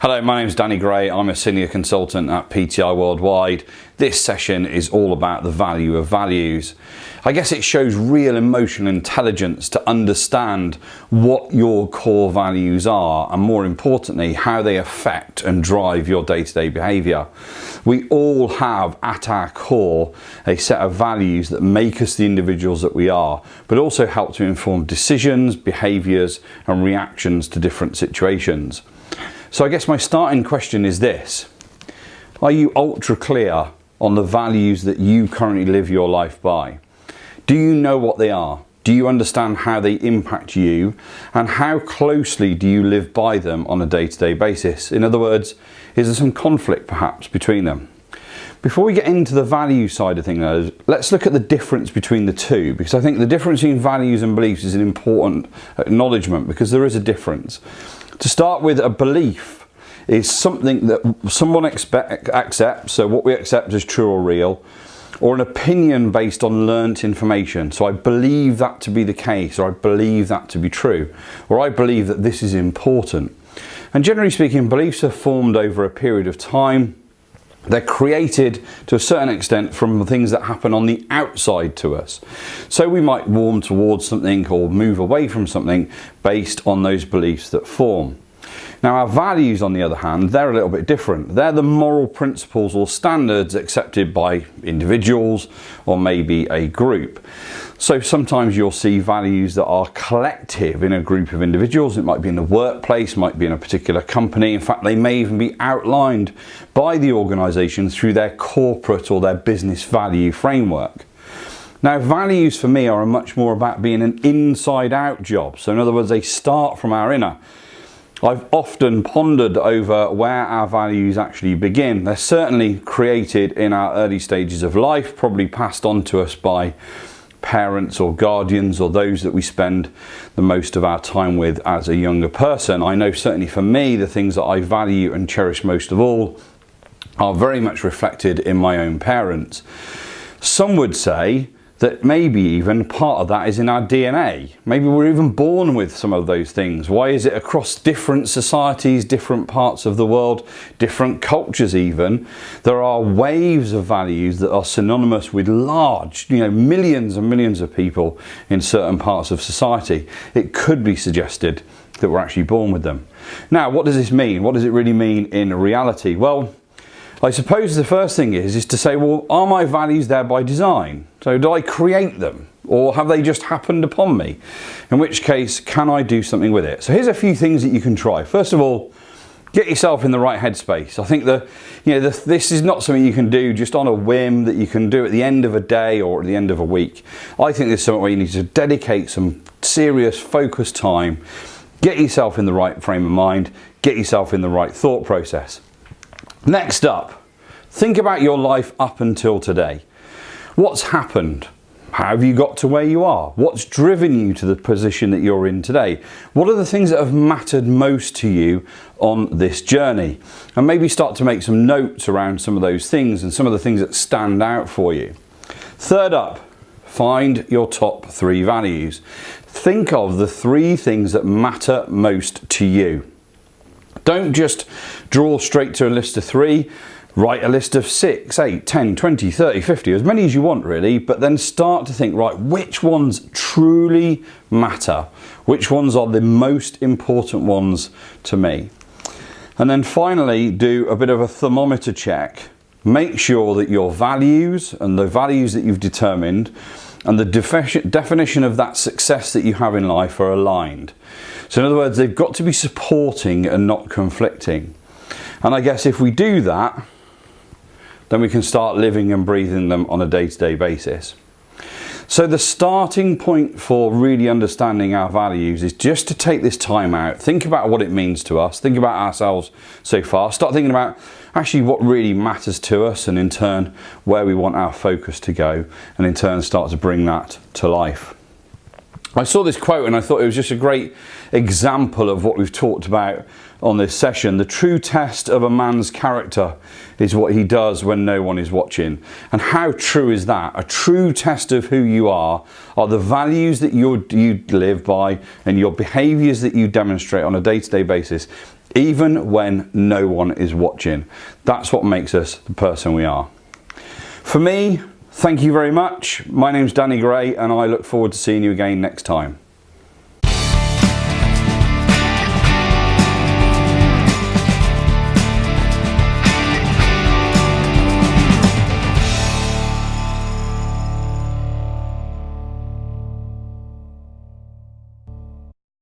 Hello, my name is Danny Gray. I'm a senior consultant at PTI Worldwide. This session is all about the value of values. I guess it shows real emotional intelligence to understand what your core values are and, more importantly, how they affect and drive your day-to-day behaviour. We all have at our core a set of values that make us the individuals that we are, but also help to inform decisions, behaviours and reactions to different situations. So I guess my starting question is this: are you ultra clear on the values that you currently live your life by? Do you know what they are? Do you understand how they impact you? And how closely do you live by them on a day-to-day basis? In other words, is there some conflict perhaps between them? Before we get into the value side of things, let's look at the difference between the two, because I think the difference between values and beliefs is an important acknowledgement, because there is a difference. To start with, a belief is something that someone accepts, so what we accept as true or real, or an opinion based on learnt information. So I believe that to be the case, or I believe that to be true, or I believe that this is important. And generally speaking, beliefs are formed over a period of time. They're created to a certain extent from things that happen on the outside to us. So we might warm towards something or move away from something based on those beliefs that form. Now, our values, on the other hand, they're a little bit different. They're the moral principles or standards accepted by individuals or maybe a group. So sometimes you'll see values that are collective in a group of individuals. It might be in the workplace, might be in a particular company. In fact, they may even be outlined by the organisation through their corporate or their business value framework. Now, values for me are much more about being an inside-out job. So in other words, they start from our inner. I've often pondered over where our values actually begin. They're certainly created in our early stages of life, probably passed on to us by parents or guardians or those that we spend the most of our time with as a younger person. I know certainly for me, the things that I value and cherish most of all are very much reflected in my own parents. Some would say that maybe even part of that is in our DNA. Maybe we're even born with some of those things. Why is it across different societies, different parts of the world, different cultures even, there are waves of values that are synonymous with large, millions and millions of people in certain parts of society? It could be suggested that we're actually born with them. Now, what does this mean? What does it really mean in reality? Well, I suppose the first thing is to say, well, are my values there by design? So do I create them, or have they just happened upon me? In which case, can I do something with it? So here's a few things that you can try. First of all, get yourself in the right headspace. I think this is not something you can do just on a whim, that you can do at the end of a day or at the end of a week. I think there's something where you need to dedicate some serious focused time, get yourself in the right frame of mind, get yourself in the right thought process. Next up, think about your life up until today. What's happened? How have you got to where you are? What's driven you to the position that you're in today? What are the things that have mattered most to you on this journey? And maybe start to make some notes around some of those things and some of the things that stand out for you. Third up, find your top 3 values. Think of the 3 things that matter most to you. Don't just draw straight to a list of 3. Write a list of 6, 8, 10, 20, 30, 50, as many as you want really, but then start to think, right, which ones truly matter? Which ones are the most important ones to me? And then finally, do a bit of a thermometer check. Make sure that your values and the values that you've determined and the definition of that success that you have in life are aligned. So in other words, they've got to be supporting and not conflicting. And I guess if we do that, then we can start living and breathing them on a day-to-day basis. So the starting point for really understanding our values is just to take this time out, think about what it means to us, think about ourselves so far, start thinking about actually what really matters to us, and in turn where we want our focus to go, and in turn start to bring that to life. I saw this quote and I thought it was just a great example of what we've talked about on this session. The true test of a man's character is what he does when no one is watching. And how true is that? A true test of who you are the values that you live by and your behaviours that you demonstrate on a day-to-day basis. even when no one is watching. That's what makes us the person we are. For me, thank you very much. My name's Danny Gray, and I look forward to seeing you again next time.